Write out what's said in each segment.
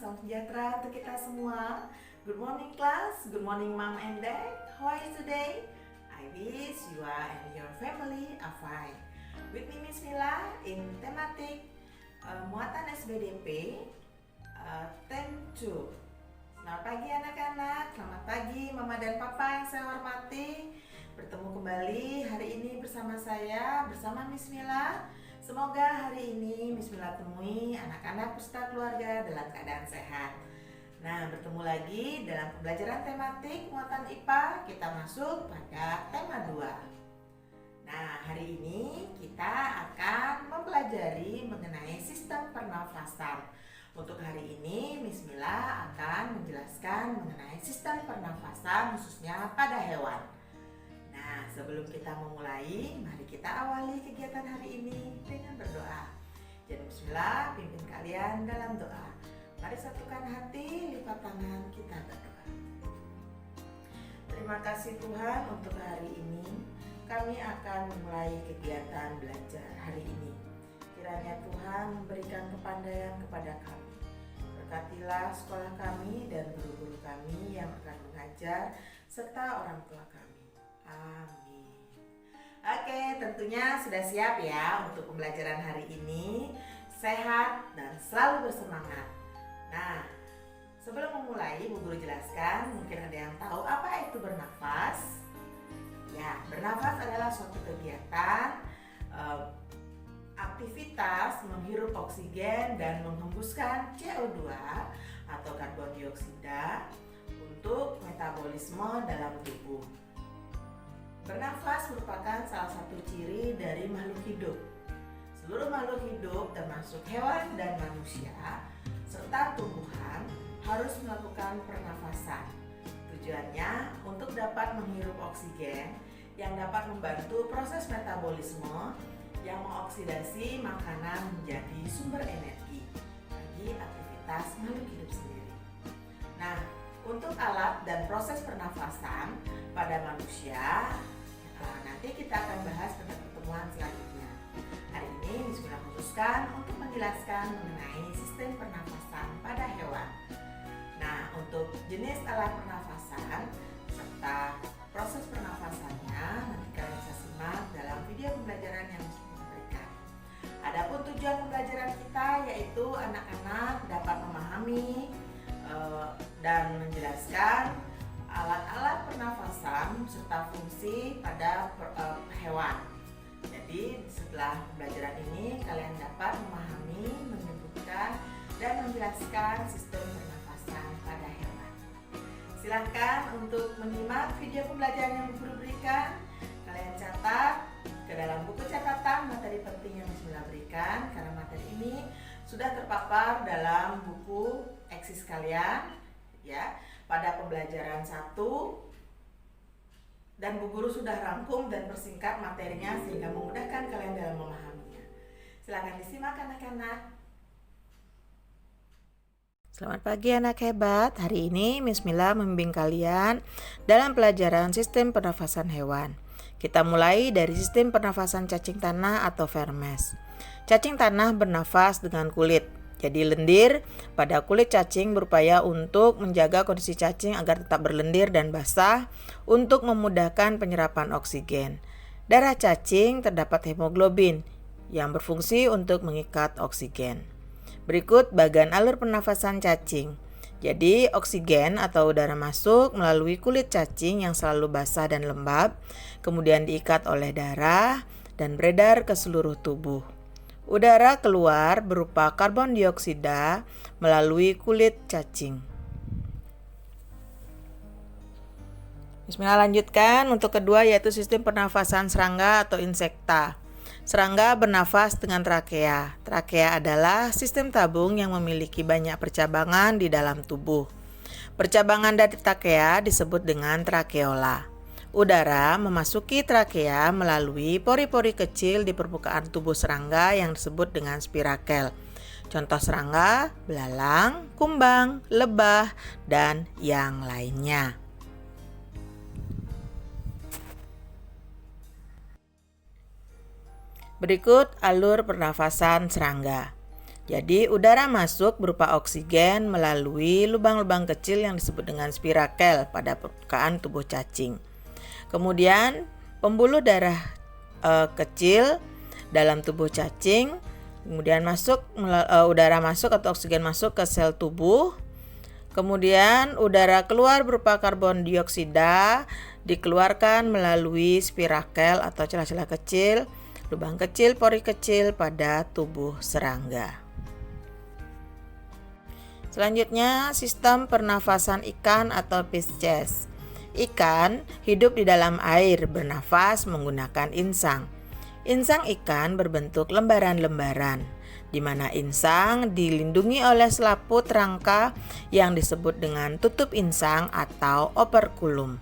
salam sejahtera untuk kita semua. Good morning class, good morning mom and dad. How are you today? I wish you are and your family are fine. With me Miss Mila in tematik muatan SBDP term 2. Selamat pagi anak-anak, selamat pagi mama dan papa yang saya hormati. Bertemu kembali hari ini bersama saya, bersama Miss Mila. Semoga hari ini Miss Mila temui anak-anak peserta keluarga dalam keadaan sehat. Nah, bertemu lagi dalam pembelajaran tematik muatan IPA. Kita masuk pada tema 2. Nah, hari ini kita akan mempelajari mengenai sistem pernafasan. Untuk hari ini Miss Mila akan menjelaskan mengenai sistem pernafasan khususnya pada hewan. Nah, sebelum kita memulai, mari kita awali kegiatan hari ini dengan berdoa. Jadi bismillah, pimpin kalian dalam doa. Mari satukan hati, lipat tangan, kita berdoa. Terima kasih Tuhan untuk hari ini. Kami akan memulai kegiatan belajar hari ini. Kiranya Tuhan memberikan kepandaian kepada kami. Berkatilah sekolah kami dan guru-guru kami yang akan mengajar serta orang tua kami. Amin. Oke, tentunya sudah siap ya untuk pembelajaran hari ini. Sehat dan selalu bersemangat. Nah, sebelum memulai, Bu Guru jelaskan, mungkin ada yang tahu apa itu bernafas. Ya, bernafas adalah suatu kegiatan, aktivitas menghirup oksigen dan menghembuskan CO2 atau karbon dioksida untuk metabolisme dalam tubuh. Bernafas merupakan salah satu ciri dari makhluk hidup. Seluruh makhluk hidup termasuk hewan dan manusia serta tumbuhan harus melakukan pernafasan. Tujuannya untuk dapat menghirup oksigen yang dapat membantu proses metabolisme yang mengoksidasi makanan menjadi sumber energi bagi aktivitas makhluk hidup sendiri. Nah, untuk alat dan proses pernafasan pada manusia, nanti kita akan bahas pada pertemuan selanjutnya. Hari ini Miss Mila memutuskan untuk menjelaskan mengenai sistem pernafasan pada hewan. Nah, untuk jenis alat pernafasan serta proses pernafasannya nanti kalian bisa simak dalam video pembelajaran yang Miss Mila berikan. Adapun tujuan pembelajaran kita yaitu anak-anak dapat memahami dan menjelaskan alat-alat pernafasan serta fungsi pada hewan. Jadi setelah pembelajaran ini kalian dapat memahami, menyebutkan dan menjelaskan sistem pernafasan pada hewan. Silahkan untuk menyimak video pembelajaran yang Guru berikan. Kalian catat ke dalam buku catatan materi penting yang Miss Mila berikan, karena materi ini sudah terpapar dalam buku eksis kalian ya. Pada pembelajaran 1 dan Bu Guru sudah rangkum dan persingkat materinya sehingga memudahkan kalian dalam memahaminya. Silakan disimak anak-anak. Selamat pagi anak hebat. Hari ini Miss Mila membimbing kalian dalam pelajaran sistem pernafasan hewan. Kita mulai dari sistem pernafasan cacing tanah atau vermes. Cacing tanah bernafas dengan kulit. Jadi lendir pada kulit cacing berupaya untuk menjaga kondisi cacing agar tetap berlendir dan basah untuk memudahkan penyerapan oksigen. Darah cacing terdapat hemoglobin yang berfungsi untuk mengikat oksigen. Berikut bagian alur pernafasan cacing. Jadi oksigen atau udara masuk melalui kulit cacing yang selalu basah dan lembab, kemudian diikat oleh darah dan beredar ke seluruh tubuh. Udara keluar berupa karbon dioksida melalui kulit cacing. Bismillah, lanjutkan untuk kedua yaitu sistem pernafasan serangga atau insekta. Serangga bernafas dengan trakea. Trakea adalah sistem tabung yang memiliki banyak percabangan di dalam tubuh. Percabangan dari trakea disebut dengan trakeola. Udara memasuki trakea melalui pori-pori kecil di permukaan tubuh serangga yang disebut dengan spirakel. Contoh serangga, belalang, kumbang, lebah, dan yang lainnya. Berikut alur pernafasan serangga. Jadi udara masuk berupa oksigen melalui lubang-lubang kecil yang disebut dengan spirakel pada permukaan tubuh cacing. Kemudian pembuluh darah kecil dalam tubuh cacing, kemudian udara masuk atau oksigen masuk ke sel tubuh. Kemudian udara keluar berupa karbon dioksida dikeluarkan melalui spirakel atau celah-celah kecil, lubang kecil, pori kecil pada tubuh serangga. Selanjutnya, sistem pernafasan ikan atau Pisces. Ikan hidup di dalam air, bernafas menggunakan insang. Insang ikan berbentuk lembaran-lembaran, di mana insang dilindungi oleh selaput rangka yang disebut dengan tutup insang atau operkulum.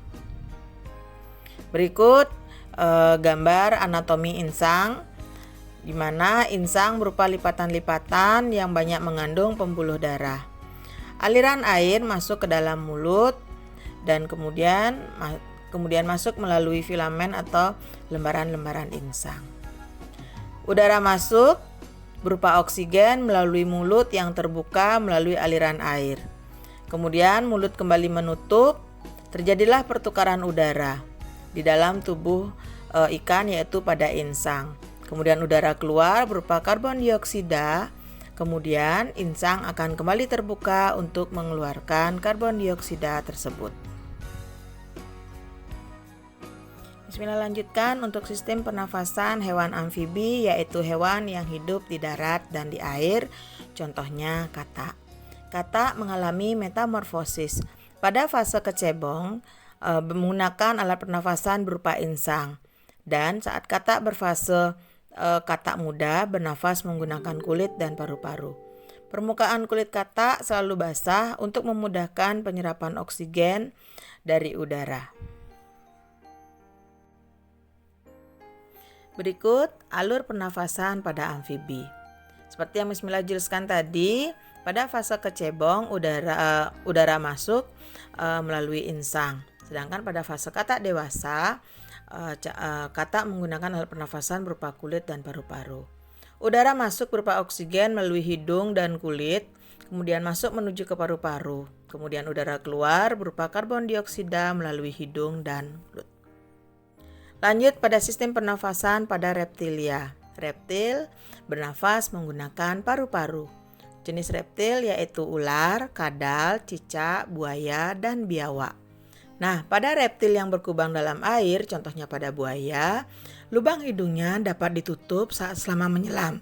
Berikut gambar anatomi insang, di mana insang berupa lipatan-lipatan yang banyak mengandung pembuluh darah. Aliran air masuk ke dalam mulut dan kemudian masuk melalui filamen atau lembaran-lembaran insang. Udara masuk berupa oksigen melalui mulut yang terbuka melalui aliran air. Kemudian mulut kembali menutup, terjadilah pertukaran udara di dalam tubuh ikan, yaitu pada insang. Kemudian udara keluar berupa karbon dioksida. Kemudian insang akan kembali terbuka untuk mengeluarkan karbon dioksida tersebut. Bismillah, lanjutkan untuk sistem pernafasan hewan amfibi, yaitu hewan yang hidup di darat dan di air. Contohnya katak. Katak mengalami metamorfosis. Pada fase kecebong menggunakan alat pernafasan berupa insang. Dan saat katak berfase katak muda bernafas menggunakan kulit dan paru-paru. Permukaan kulit katak selalu basah untuk memudahkan penyerapan oksigen dari udara. Berikut alur pernafasan pada amfibi. Seperti yang Bismillah jelaskan tadi, pada fase kecebong udara masuk melalui insang. Sedangkan pada fase katak dewasa, katak menggunakan alat pernafasan berupa kulit dan paru-paru. Udara masuk berupa oksigen melalui hidung dan kulit, kemudian masuk menuju ke paru-paru. Kemudian udara keluar berupa karbon dioksida melalui hidung dan mulut. Lanjut pada sistem pernafasan pada reptilia. Reptil bernafas menggunakan paru-paru. Jenis reptil yaitu ular, kadal, cicak, buaya, dan biawak. Nah, pada reptil yang berkubang dalam air, contohnya pada buaya, lubang hidungnya dapat ditutup selama menyelam.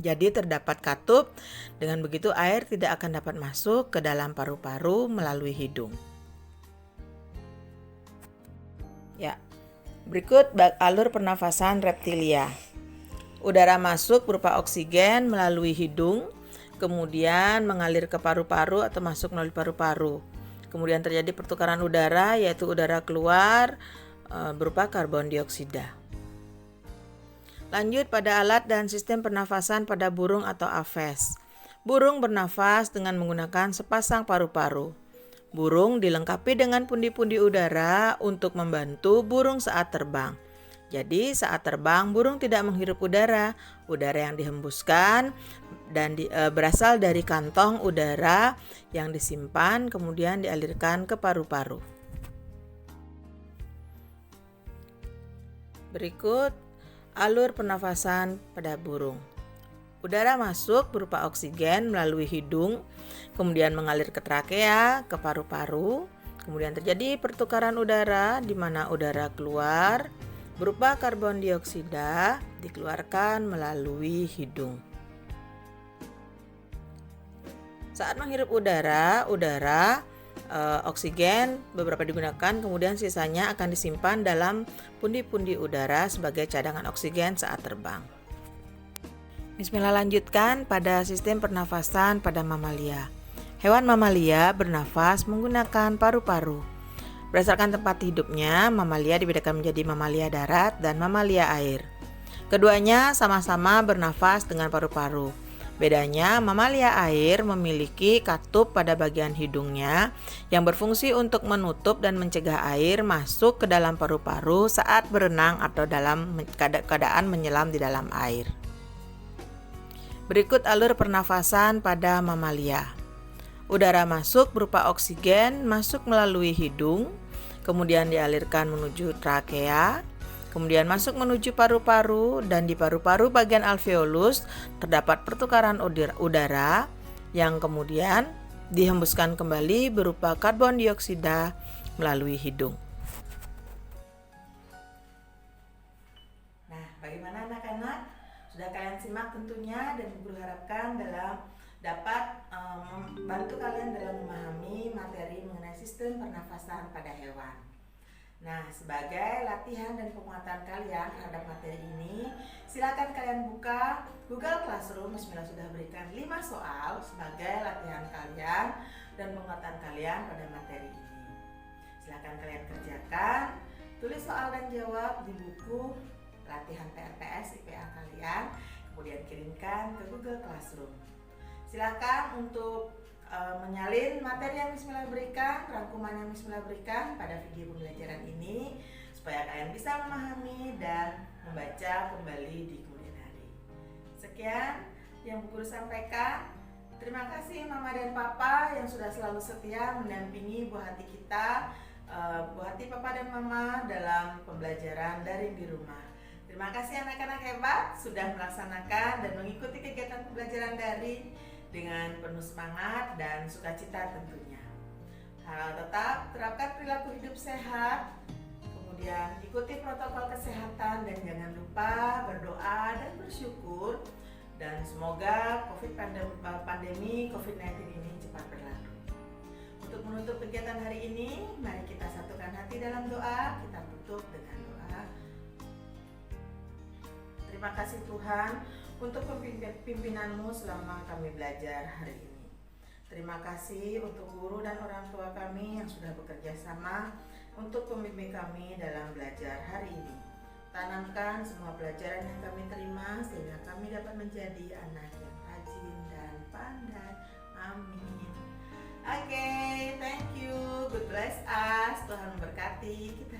Jadi terdapat katup, dengan begitu air tidak akan dapat masuk ke dalam paru-paru melalui hidung. Ya, berikut alur pernafasan reptilia. Udara masuk berupa oksigen melalui hidung, kemudian mengalir ke paru-paru atau masuk melalui paru-paru. Kemudian terjadi pertukaran udara, yaitu udara keluar berupa karbon dioksida. Lanjut pada alat dan sistem pernafasan pada burung atau aves. Burung bernafas dengan menggunakan sepasang paru-paru. Burung dilengkapi dengan pundi-pundi udara untuk membantu burung saat terbang. Jadi saat terbang burung tidak menghirup udara yang dihembuskan dan berasal dari kantong udara yang disimpan kemudian dialirkan ke paru-paru. Berikut alur pernafasan pada burung. Udara masuk berupa oksigen melalui hidung, kemudian mengalir ke trakea, ke paru-paru, kemudian terjadi pertukaran udara di mana udara keluar berupa karbon dioksida dikeluarkan melalui hidung. Saat menghirup udara oksigen beberapa digunakan, kemudian sisanya akan disimpan dalam pundi-pundi udara sebagai cadangan oksigen saat terbang. Bismillah, lanjutkan pada sistem pernafasan pada mamalia. Hewan mamalia bernafas menggunakan paru-paru. Berdasarkan tempat hidupnya, mamalia dibedakan menjadi mamalia darat dan mamalia air. Keduanya sama-sama bernafas dengan paru-paru. Bedanya, mamalia air memiliki katup pada bagian hidungnya yang berfungsi untuk menutup dan mencegah air masuk ke dalam paru-paru saat berenang atau dalam keadaan menyelam di dalam air. Berikut alur pernafasan pada mamalia. Udara masuk berupa oksigen masuk melalui hidung, kemudian dialirkan menuju trakea, kemudian masuk menuju paru-paru, dan di paru-paru bagian alveolus terdapat pertukaran udara yang kemudian dihembuskan kembali berupa karbon dioksida melalui hidung. Nah, bagaimana anak-anak? Sudah kalian simak tentunya, dan guru harapkan dapat membantu kalian dalam memahami materi mengenai sistem pernafasan pada hewan. Nah, sebagai latihan dan penguatan kalian terhadap materi ini, silakan kalian buka Google Classroom. Bismillah, sudah berikan 5 soal sebagai latihan kalian dan penguatan kalian pada materi ini. Silakan kalian kerjakan, tulis soal dan jawab di buku latihan PRPS IPA kalian, kemudian kirimkan ke Google Classroom. Silakan untuk menyalin materi yang Bismillah berikan, rangkuman yang Bismillah berikan pada video pembelajaran ini, supaya kalian bisa memahami dan membaca kembali di kemudian hari. Sekian yang Bu Guru sampaikan. Terima kasih Mama dan Papa yang sudah selalu setia mendampingi buah hati kita, buah hati Papa dan Mama dalam pembelajaran daring di rumah. Terima kasih anak-anak hebat sudah melaksanakan dan mengikuti kegiatan pembelajaran daring dengan penuh semangat dan sukacita tentunya. Tetap terapkan perilaku hidup sehat, kemudian ikuti protokol kesehatan, dan jangan lupa berdoa dan bersyukur, dan semoga pandemi COVID-19 ini cepat berlalu. Untuk menutup kegiatan hari ini, mari kita satukan hati dalam doa. Kita tutup dengan doa. Terima kasih Tuhan untuk pimpinanmu selama kami belajar hari ini. Terima kasih untuk guru dan orang tua kami yang sudah bekerja sama untuk membimbing kami dalam belajar hari ini. Tanamkan semua pelajaran yang kami terima sehingga kami dapat menjadi anak yang rajin dan pandai. Amin. Oke, thank you. God bless us. Tuhan memberkati kita